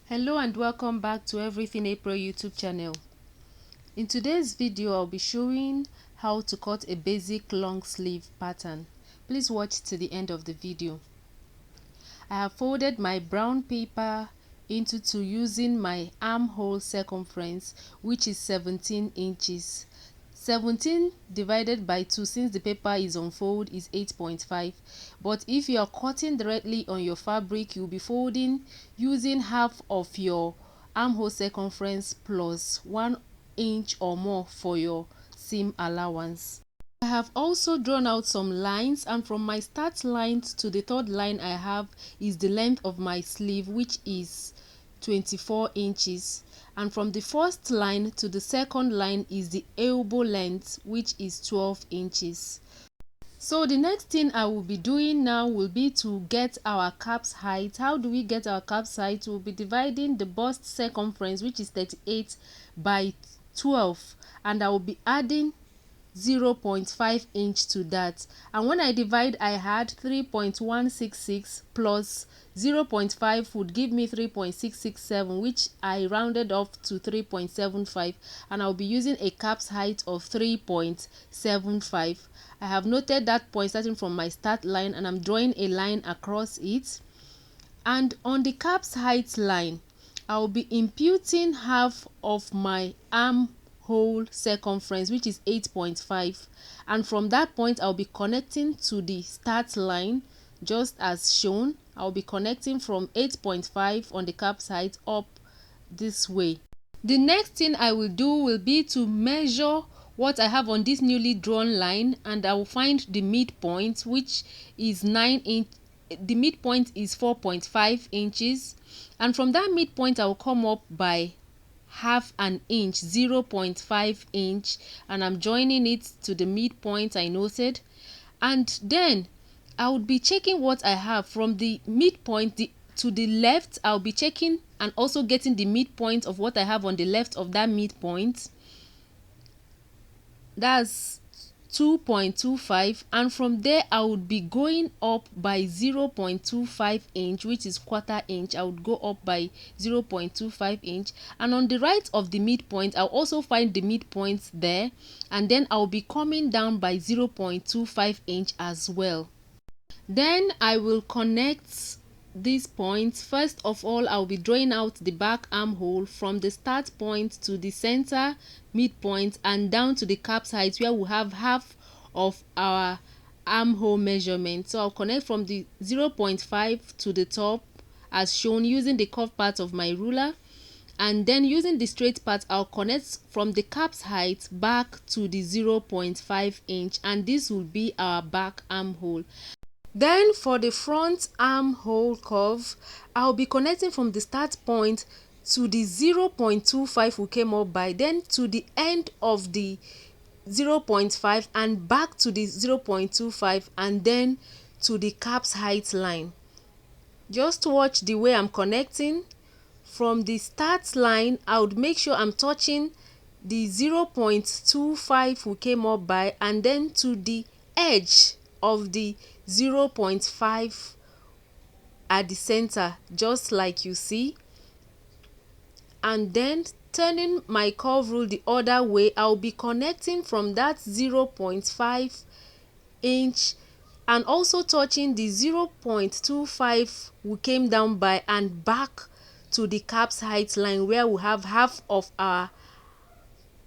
Hello and welcome back to Everything April YouTube channel. In today's video, I'll be showing how to cut a basic long sleeve pattern. Please watch to the end of the video. I have folded my brown paper into two using my armhole circumference, which is 17 inches. 17 divided by 2, since the paper is on fold, is 8.5. But if you are cutting directly on your fabric, you'll be folding using half of your armhole circumference plus 1 inch or more for your seam allowance. I have also drawn out some lines, and from my start line to the third line I have is the length of my sleeve, which is 24 inches, and from the first line to the second line is the elbow length, which is 12 inches. So the next thing I will be doing now will be to get our cap's height. How do we get our cap's height? We'll be dividing the bust circumference, which is 38, by 12, and I will be adding 0.5 inch to that, and when I divide, I had 3.166 plus 0.5 would give me 3.667, which I rounded off to 3.75, and I'll be using a cap's height of 3.75. I have noted that point starting from my start line, and I'm drawing a line across it, and on the cap's height line I'll be imputing half of my armhole circumference, which is 8.5, and from that point I'll be connecting to the start line just as shown. I'll be connecting from 8.5 on the cap's height up this way. The next thing I will do will be to measure what I have on this newly drawn line, and I will find the midpoint, which is 9 inch. The midpoint is 4.5 inches, and from that midpoint I will come up by half an inch, 0.5 inch, and I'm joining it to the midpoint I noted, and then I would be checking what I have from the midpoint to the left. I'll be checking and also getting the midpoint of what I have on the left of that midpoint. That's 2.25, and from there I would be going up by 0.25 inch, which is quarter inch. I would go up by 0.25 inch, and on the right of the midpoint I'll also find the midpoint there, and then I'll be coming down by 0.25 inch as well. Then I will connect these points. First of all, I'll be drawing out the back armhole from the start point to the center midpoint and down to the cap's height, where we have half of our armhole measurement. So I'll connect from the 0.5 to the top as shown using the curved part of my ruler, and then using the straight part I'll connect from the cap's height back to the 0.5 inch, and this will be our back armhole. Then for the front armhole curve, I'll be connecting from the start point to the 0.25 we came up by, then to the end of the 0.5 and back to the 0.25, and then to the cap's height line. Just watch the way I'm connecting. From the start line, I would make sure I'm touching the 0.25 we came up by, and then to the edge of the 0.5 at the center, just like you see, and then turning my curve rule the other way, I'll be connecting from that 0.5 inch and also touching the 0.25 we came down by, and back to the cap's height line, where we have half of our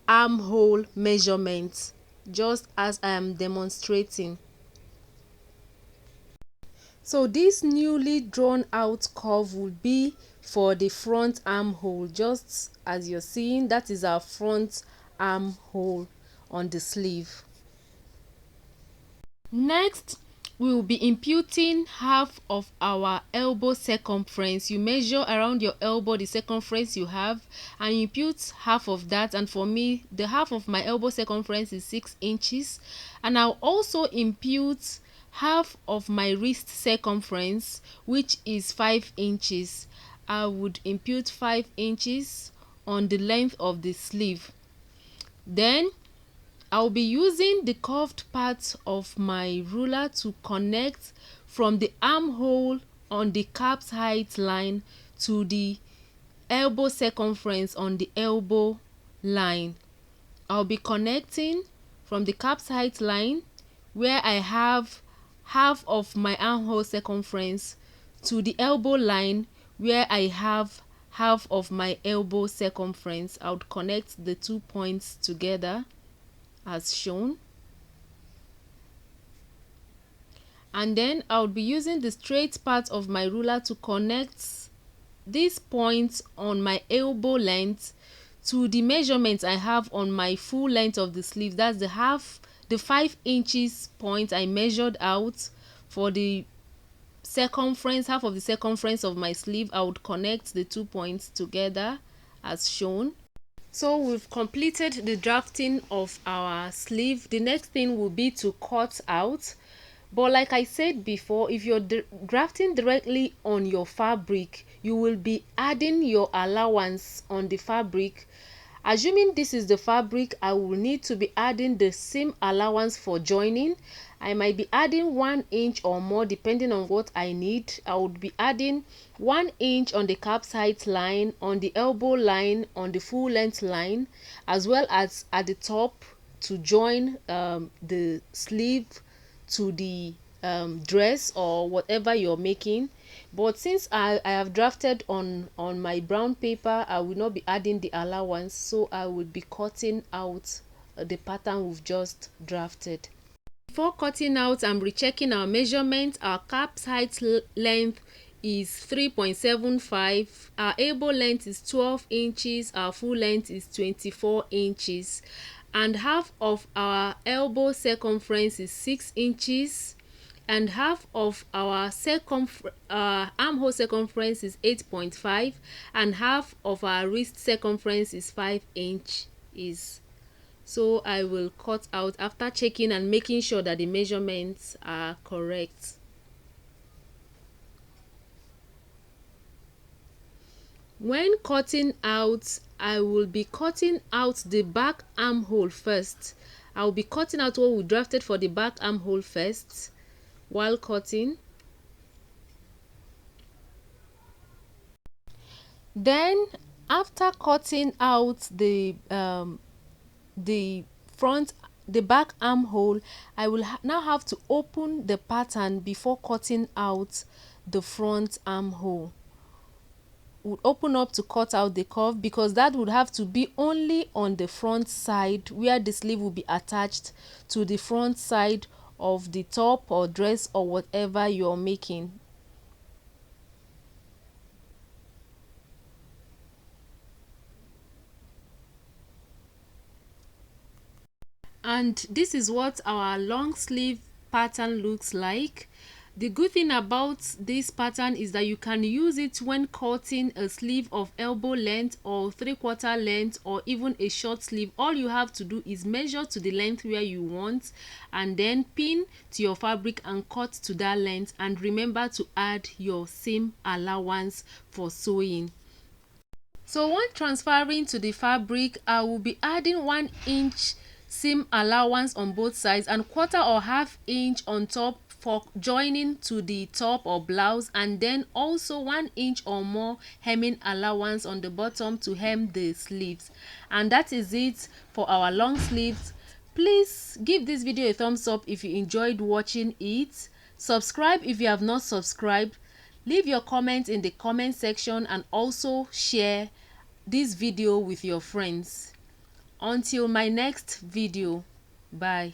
armhole measurement, just as I am demonstrating. So this newly drawn out curve will be for the front armhole, just as you're seeing. That is our front armhole on the sleeve. Next, we will be imputing half of our elbow circumference. You measure around your elbow the circumference you have, and you impute half of that, and for me the half of my elbow circumference is 6 inches, and I'll also impute half of my wrist circumference, which is 5 inches. I would impute 5 inches on the length of the sleeve. Then I'll be using the curved part of my ruler to connect from the armhole on the cap's height line to the elbow circumference on the elbow line. I'll be connecting from the cap's height line where I have half of my armhole circumference to the elbow line where I have half of my elbow circumference. I would connect the 2 points together as shown. And then I would be using the straight part of my ruler to connect these points on my elbow length to the measurement I have on my full length of the sleeve. That's the 5 inches point I measured out for the circumference, half of the circumference of my sleeve. I would connect the 2 points together as shown. So we've completed the drafting of our sleeve. The next thing will be to cut out. But like I said before, if you're drafting directly on your fabric, you will be adding your allowance on the fabric. Assuming this is the fabric, I will need to be adding the seam allowance for joining. I might be adding 1 inch or more depending on what I need. I would be adding 1 inch on the cap's height line, on the elbow line, on the full length line, as well as at the top to join the sleeve to the dress or whatever you're making. But since I have drafted on my brown paper, I will not be adding the allowance, so I would be cutting out the pattern we've just drafted. Before cutting out, I'm rechecking our measurement. Our cap's height length is 3.75, our elbow length is 12 inches, our full length is 24 inches, and half of our elbow circumference is 6 inches, and half of our armhole circumference is 8.5, and half of our wrist circumference is 5 inches. So I will cut out after checking and making sure that the measurements are correct. When cutting out, I will be cutting out the back armhole first. I will be cutting out what we drafted for the back armhole first while cutting. Then after cutting out the back armhole, I will now have to open the pattern before cutting out the front armhole. Would open up to cut out the curve, because that would have to be only on the front side where the sleeve will be attached to the front side of the top or dress or whatever you're making. And this is what our long sleeve pattern looks like. The good thing about this pattern is that you can use it when cutting a sleeve of elbow length or 3/4 length or even a short sleeve. All you have to do is measure to the length where you want and then pin to your fabric and cut to that length, and remember to add your seam allowance for sewing. So when transferring to the fabric, I will be adding 1 inch seam allowance on both sides and 1/4 or 1/2 inch on top for joining to the top or blouse, and then also 1 inch or more hemming allowance on the bottom to hem the sleeves. And that is it for our long sleeves. Please give this video a thumbs up if you enjoyed watching it. Subscribe if you have not subscribed. Leave your comments in the comment section and also share this video with your friends. Until my next video, bye.